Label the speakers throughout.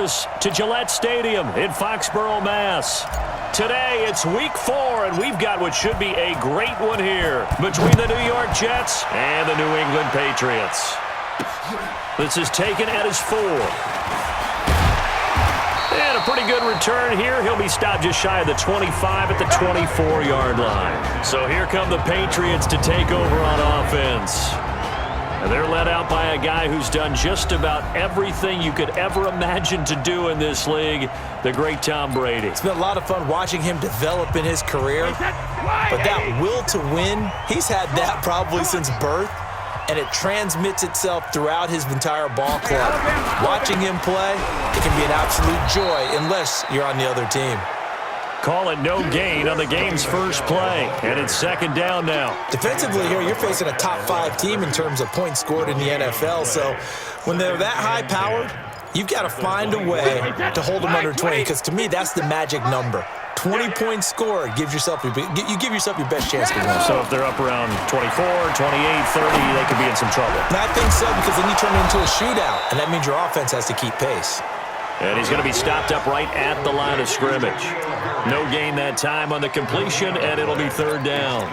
Speaker 1: us to Gillette Stadium in Foxborough, Mass. Today, it's week 4, and we've got what should be a great one here between the New York Jets and the New England Patriots. This is taken at his 4. And a pretty good return here. He'll be stopped just shy of the 25 at the 24-yard line. So here come the Patriots to take over on offense. And they're led out by a guy who's done just about everything you could ever imagine to do in this league, the great Tom Brady.
Speaker 2: It's been a lot of fun watching him develop in his career. But that will to win, he's had that probably since birth. And it transmits itself throughout his entire ball club. Watching him play, it can be an absolute joy unless you're on the other team.
Speaker 1: Call it no gain on the game's first play, and it's second down now.
Speaker 2: Defensively here, you're facing a top 5 team in terms of points scored in the NFL, so when they're that high-powered, you've got to find a way to hold them under 20, because to me, that's the magic number. 20 points scored gives yourself you give yourself your best chance to win.
Speaker 1: So if they're up around 24, 28, 30, they could be in some trouble.
Speaker 2: And I think so, because then you turn it into a shootout, and that means your offense has to keep pace.
Speaker 1: And he's going to be stopped up right at the line of scrimmage. No gain that time on the completion, and it'll be third down.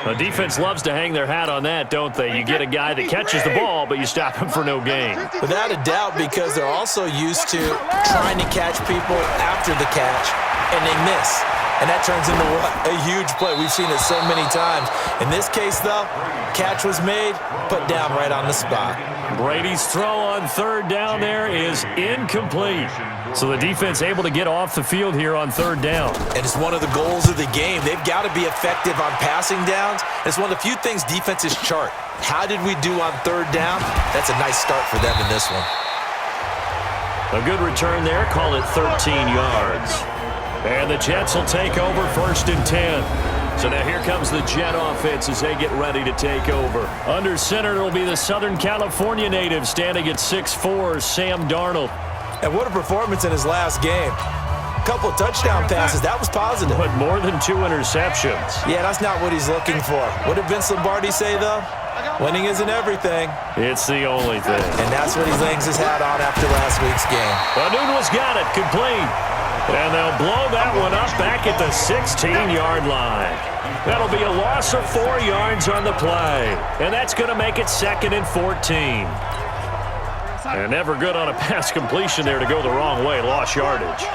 Speaker 1: The defense loves to hang their hat on that, don't they? You get a guy that catches the ball, but you stop him for no gain.
Speaker 2: Without a doubt, because they're also used to trying to catch people after the catch, and they miss. And that turns into what? A huge play. We've seen it so many times. In this case, though, catch was made, put down right on the spot.
Speaker 1: Brady's throw on third down there is incomplete. So the defense able to get off the field here on third down.
Speaker 2: And it's one of the goals of the game. They've got to be effective on passing downs. It's one of the few things defenses chart. How did we do on third down? That's a nice start for them in this one.
Speaker 1: A good return there. Call it 13 yards. And the Jets will take over first and 10. So now here comes the Jet offense as they get ready to take over. Under center, it'll be the Southern California native standing at 6'4", Sam Darnold.
Speaker 2: And what a performance in his last game. A couple of touchdown passes. That was positive.
Speaker 1: But more than 2 interceptions.
Speaker 2: Yeah, that's not what he's looking for. What did Vince Lombardi say, though? Winning isn't everything.
Speaker 1: It's the only thing.
Speaker 2: And that's what he hangs his hat on after last week's game.
Speaker 1: Nunez got it. Complete. And they'll blow that one up back at the 16-yard line. That'll be a loss of 4 yards on the play. And that's going to make it second and 14. And never good on a pass completion there to go the wrong way. Lost yardage.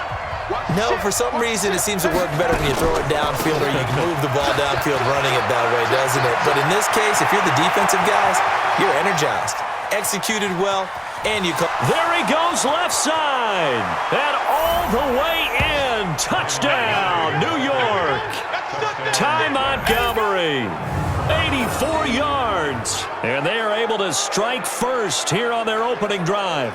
Speaker 2: No, for some reason it seems to work better when you throw it downfield or you can move the ball downfield running it that way, doesn't it? But in this case, if you're the defensive guys, you're energized. Executed well, and you...
Speaker 1: There he goes left side. And all the way in. Touchdown, New York. Ty Montgomery. 84 yards. And they are able to strike first here on their opening drive.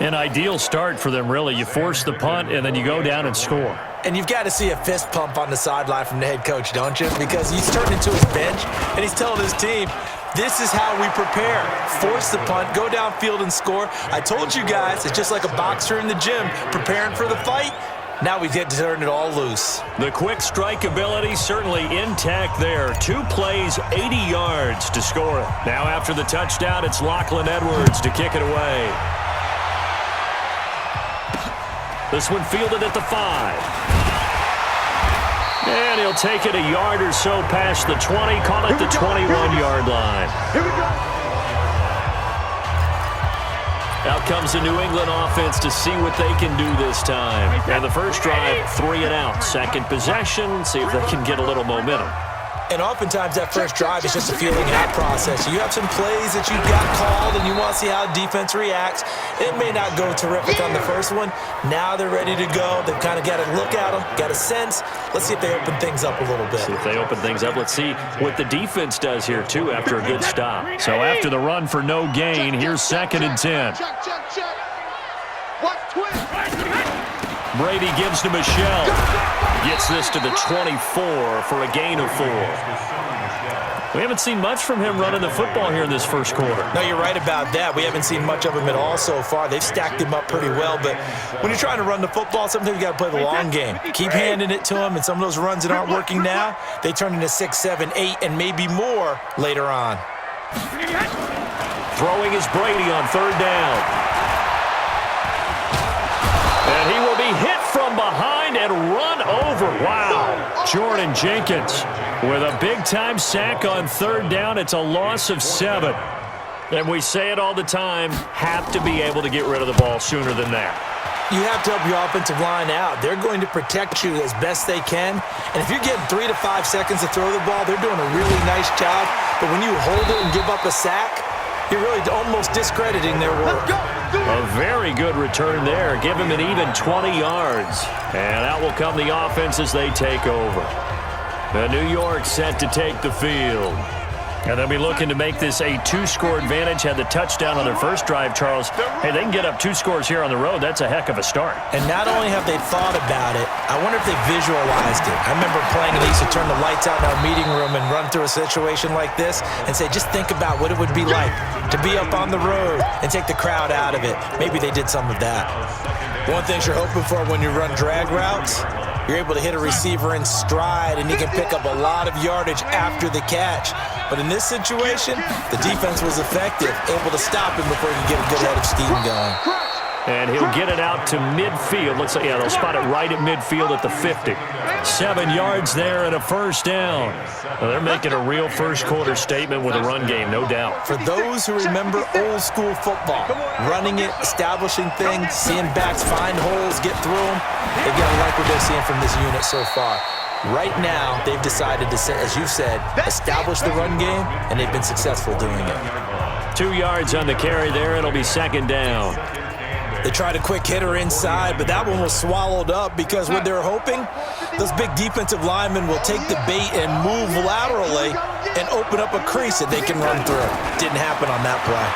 Speaker 1: An ideal start for them, really. You force the punt, and then you go down and score.
Speaker 2: And you've got to see a fist pump on the sideline from the head coach, don't you? Because he's turned into his bench, and he's telling his team, this is how we prepare. Force the punt, go downfield and score. I told you guys, it's just like a boxer in the gym preparing for the fight. Now we get to turn it all loose.
Speaker 1: The quick strike ability certainly intact there. 2 plays, 80 yards to score it. Now after the touchdown, it's Lachlan Edwards to kick it away. This one fielded at the 5. And he'll take it a yard or so past the 20. Call it the 21-yard line.
Speaker 3: Here we go.
Speaker 1: Out comes the New England offense to see what they can do this time. And the first drive, 3 and out. Second possession, see if they can get a little momentum.
Speaker 2: And oftentimes that first drive is just a feeling out process. You have some plays that you've got called and you want to see how defense reacts. It may not go terrific on the first one. Now they're ready to go. They've kind of got to look at them, got a sense. Let's see if they open things up a little bit.
Speaker 1: See if they open things up. Let's see what the defense does here, too, after a good stop. So after the run for no gain, here's second and 10. Brady gives to Michelle. Gets this to the 24 for a gain of 4. We haven't seen much from him running the football here in this first quarter.
Speaker 2: No, you're right about that. We haven't seen much of him at all so far. They've stacked him up pretty well, but when you're trying to run the football, sometimes you got to play the long game. Keep handing it to him, and some of those runs that aren't working now, they turn into 6, 7, 8, and maybe more later on.
Speaker 1: Throwing is Brady on third down. over. Wow. Jordan Jenkins with a big-time sack on third down. It's a loss of 7. And we say it all the time, have to be able to get rid of the ball sooner than that.
Speaker 2: You have to help your offensive line out. They're going to protect you as best they can. And if you're getting 3 to 5 seconds to throw the ball, they're doing a really nice job. But when you hold it and give up a sack, you're really almost discrediting their work.
Speaker 1: A very good return there. Give him an even 20 yards. And out will come the offense as they take over. The New York set to take the field. And they'll be looking to make this a 2-score advantage. Had the touchdown on their first drive, Charles. Hey, they can get up 2 scores here on the road. That's a heck of a start.
Speaker 2: And not only have they thought about it, I wonder if they visualized it. I remember playing, and they used to turn the lights out in our meeting room and run through a situation like this and say, just think about what it would be like to be up on the road and take the crowd out of it. Maybe they did some of that. One thing you're hoping for when you run drag routes, you're able to hit a receiver in stride, and he can pick up a lot of yardage after the catch. But in this situation, the defense was effective, able to stop him before he could get a good head of steam going.
Speaker 1: And he'll get it out to midfield. Looks like, yeah, they'll spot it right at midfield at the 50. 7 yards there and a first down. Well, they're making a real first-quarter statement with a run game, no doubt.
Speaker 2: For those who remember old-school football, running it, establishing things, seeing backs find holes, get through them, they've got to like what they're seeing from this unit so far. Right now, they've decided to, as you said, establish the run game, and they've been successful doing it.
Speaker 1: 2 yards on the carry there. It'll be second down.
Speaker 2: They tried a quick hitter inside, but that one was swallowed up because what they're hoping, those big defensive linemen will take the bait and move laterally and open up a crease that they can run through. Didn't happen on that play.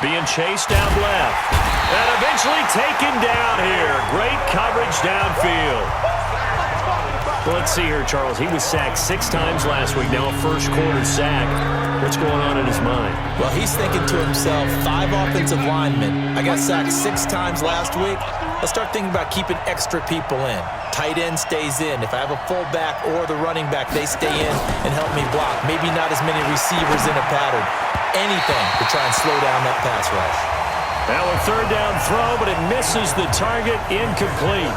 Speaker 1: Being chased down left. And eventually taken down here. Great coverage downfield. Well, let's see here, Charles. He was sacked 6 times last week. Now a first-quarter sack. What's going on in his mind?
Speaker 2: Well, he's thinking to himself, 5 offensive linemen. I got sacked 6 times last week. Let's start thinking about keeping extra people in. Tight end stays in. If I have a fullback or the running back, they stay in and help me block. Maybe not as many receivers in a pattern. Anything to try and slow down that pass rush.
Speaker 1: Now a third down throw, but it misses the target. Incomplete.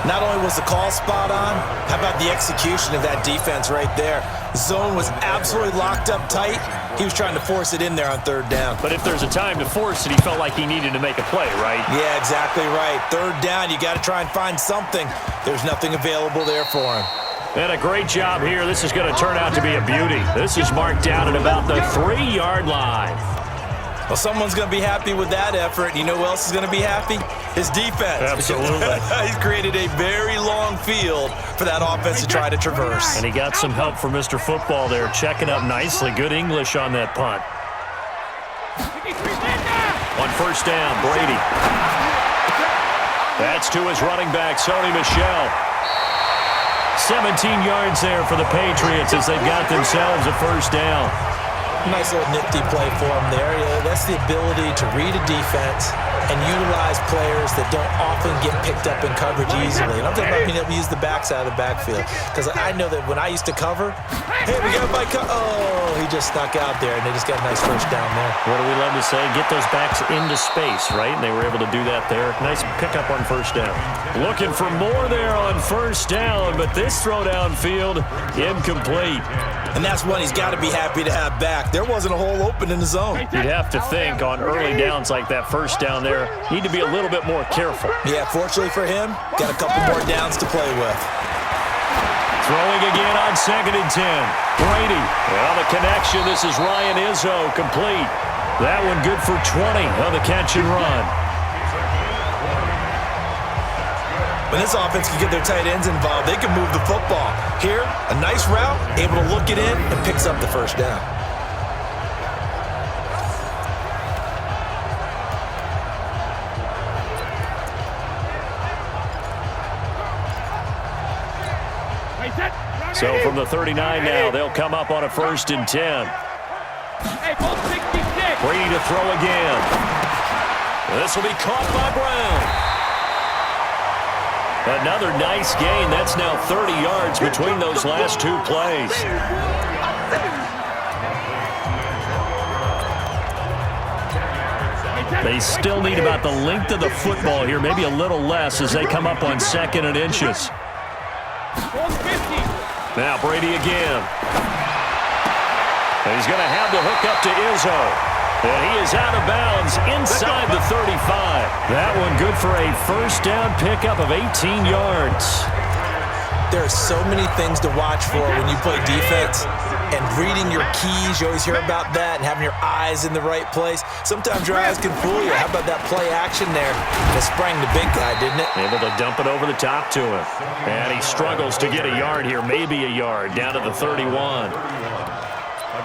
Speaker 2: Not only was the call spot on, how about the execution of that defense right there? Zone was absolutely locked up tight. He was trying to force it in there on third down.
Speaker 1: But if there's a time to force it, he felt like he needed to make a play, right?
Speaker 2: Yeah, exactly right. Third down, you got to try and find something. There's nothing available there for him.
Speaker 1: And a great job here. This is going to turn out to be a beauty. This is marked down at about the 3-yard line.
Speaker 2: Well, someone's going to be happy with that effort. You know who else is going to be happy? His defense.
Speaker 1: Absolutely.
Speaker 2: He's created a very long field for that offense to try to traverse.
Speaker 1: And he got some help from Mr. Football there, checking up nicely. Good English on that punt. On first down, Brady. That's to his running back, Sony Michel. 17 yards there for the Patriots as they've got themselves a first down.
Speaker 2: Nice little nifty play for him there. Yeah, that's the ability to read a defense and utilize players that don't often get picked up in coverage easily. And I'm talking about being able to use the backs out of the backfield. Because I know that when I used to cover, hey, we got my oh, he just snuck out there, and they just got a nice first down there.
Speaker 1: What do we love to say? Get those backs into space, right? And they were able to do that there. Nice pickup on first down. Looking for more there on first down, but this throw downfield, incomplete.
Speaker 2: And that's one he's got to be happy to have back. There wasn't a hole open in the zone.
Speaker 1: You'd have to think on early downs like that first down there, need to be a little bit more careful.
Speaker 2: Yeah, fortunately for him, got a couple more downs to play with.
Speaker 1: Throwing again on 2nd and 10. Brady. Well, the connection, this is Ryan Izzo, complete. That one good for 20 on the catch and run.
Speaker 2: When this offense can get their tight ends involved, they can move the football. Here, a nice route, able to look it in, and picks up the first down.
Speaker 1: So from the 39 now, they'll come up on a 1st and 10. Brady to throw again. This will be caught by Brown. Another nice gain. That's now 30 yards between those last 2 plays. They still need about the length of the football here, maybe a little less as they come up on 2nd and inches. Now Brady again. And he's going to have the hook up to Izzo. And he is out of bounds inside the 35. That one good for a first down pickup of 18 yards.
Speaker 2: There are so many things to watch for when you play defense. And reading your keys, you always hear about that, and having your eyes in the right place. Sometimes your eyes can fool you. How about that play action there? It sprang the big guy, didn't it?
Speaker 1: Able to dump it over the top to him. And he struggles to get a yard here, maybe a yard, down to the 31.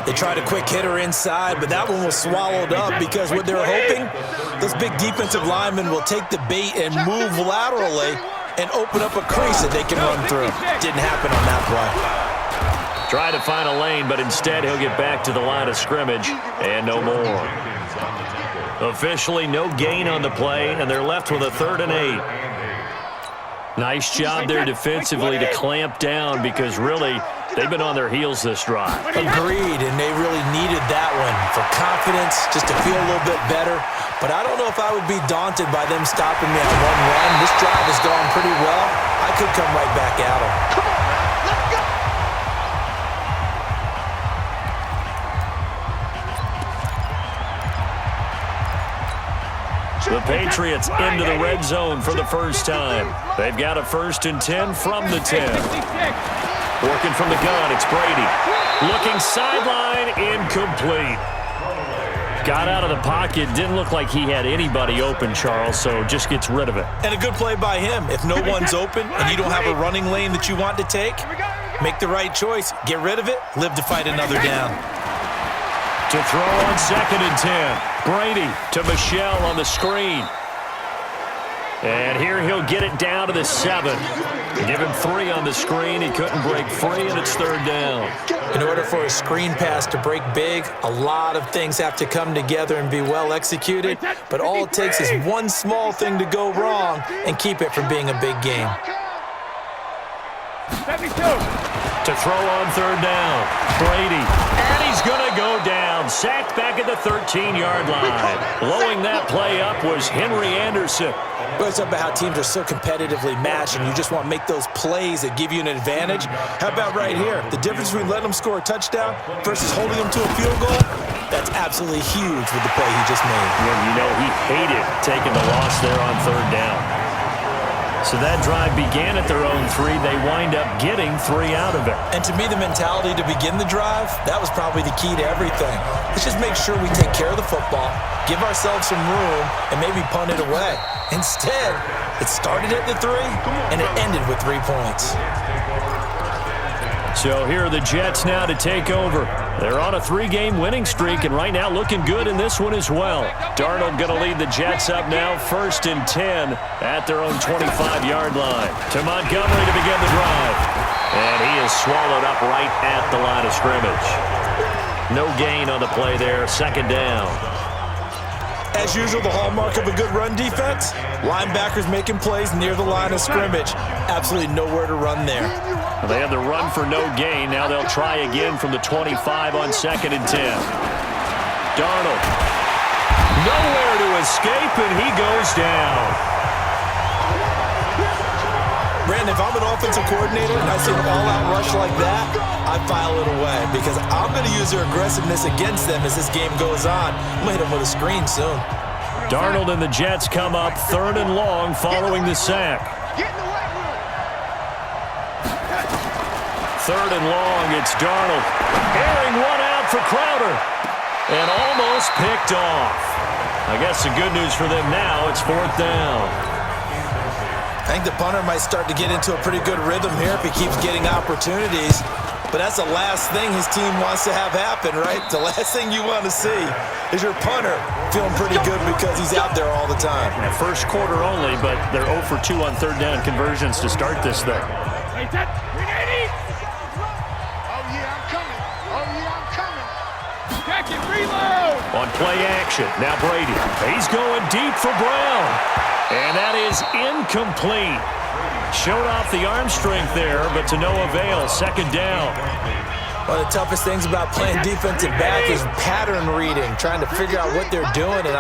Speaker 2: They tried a quick hitter inside, but that one was swallowed up because what they're hoping, those big defensive linemen will take the bait and move laterally and open up a crease that they can run through. Didn't happen on that play.
Speaker 1: Try to find a lane, but instead he'll get back to the line of scrimmage and no more. Officially no gain on the play, and they're left with a 3rd and 8. Nice job there defensively to clamp down because really they've been on their heels this drive.
Speaker 2: Agreed, and they really needed that one for confidence, just to feel a little bit better. But I don't know if I would be daunted by them stopping me on one run. This drive has gone pretty well. I could come right back at them.
Speaker 3: Come on, let's go!
Speaker 1: The Patriots into the red zone for the first time. They've got a 1st and 10 from the 10. Working from the gun, it's Brady. Looking sideline, incomplete. Got out of the pocket, didn't look like he had anybody open, Charles, so just gets rid of it.
Speaker 2: And a good play by him. If no one's open and you don't have a running lane that you want to take, make the right choice. Get rid of it, live to fight another down.
Speaker 1: To throw on 2nd and 10. Brady to Michelle on the screen. And here he'll get it down to the 7. Give him 3 on the screen. He couldn't break free, and it's 3rd down.
Speaker 2: In order for a screen pass to break big, a lot of things have to come together and be well executed. But all it takes is one small thing to go wrong and keep it from being a big game.
Speaker 1: To throw on 3rd down. Brady. And he's going to go down. Sacked back at the 13-yard line. Blowing that play up was Henry Anderson.
Speaker 2: Well, it's about how teams are so competitively matched, and you just want to make those plays that give you an advantage. How about right here? The difference between letting them score a touchdown versus holding them to a field goal, that's absolutely huge with the play he just made.
Speaker 1: Well, you know, he hated taking the loss there on 3rd down. So that drive began at their own 3. They wind up getting 3 out of it.
Speaker 2: And to me, the mentality to begin the drive, that was probably the key to everything. Let's just make sure we take care of the football, give ourselves some room, and maybe punt it away. Instead, it started at the 3, and it ended with 3 points.
Speaker 1: So here are the Jets now to take over. They're on a 3-game winning streak, and right now looking good in this one as well. Darnold going to lead the Jets up now, 1st and 10 at their own 25-yard line. To Montgomery to begin the drive. And he is swallowed up right at the line of scrimmage. No gain on the play there, 2nd down.
Speaker 2: As usual, the hallmark of a good run defense, linebackers making plays near the line of scrimmage. Absolutely nowhere to run there.
Speaker 1: Well, they had the run for no gain. Now they'll try again from the 25 on 2nd and 10. Darnold. Nowhere to escape, and he goes down.
Speaker 2: Brandon, if I'm an offensive coordinator and I see an all-out rush like that, I file it away because I'm going to use their aggressiveness against them as this game goes on. I'm going to hit them with a screen soon.
Speaker 1: Darnold and the Jets come up 3rd and long following the sack. 3rd and long, it's Darnold. Airing one out for Crowder. And almost picked off. I guess the good news for them now, it's 4th down.
Speaker 2: I think the punter might start to get into a pretty good rhythm here if he keeps getting opportunities. But that's the last thing his team wants to have happen, right? The last thing you want to see is your punter feeling pretty good because he's out there all the time.
Speaker 1: Yeah, first quarter only, but they're 0 for 2 on 3rd down conversions to start this thing. On play action, now Brady. He's going deep for Brown. And that is incomplete. Showed off the arm strength there, but to no avail. 2nd down.
Speaker 2: One of the toughest things about playing defensive back is pattern reading, trying to figure out what they're doing. And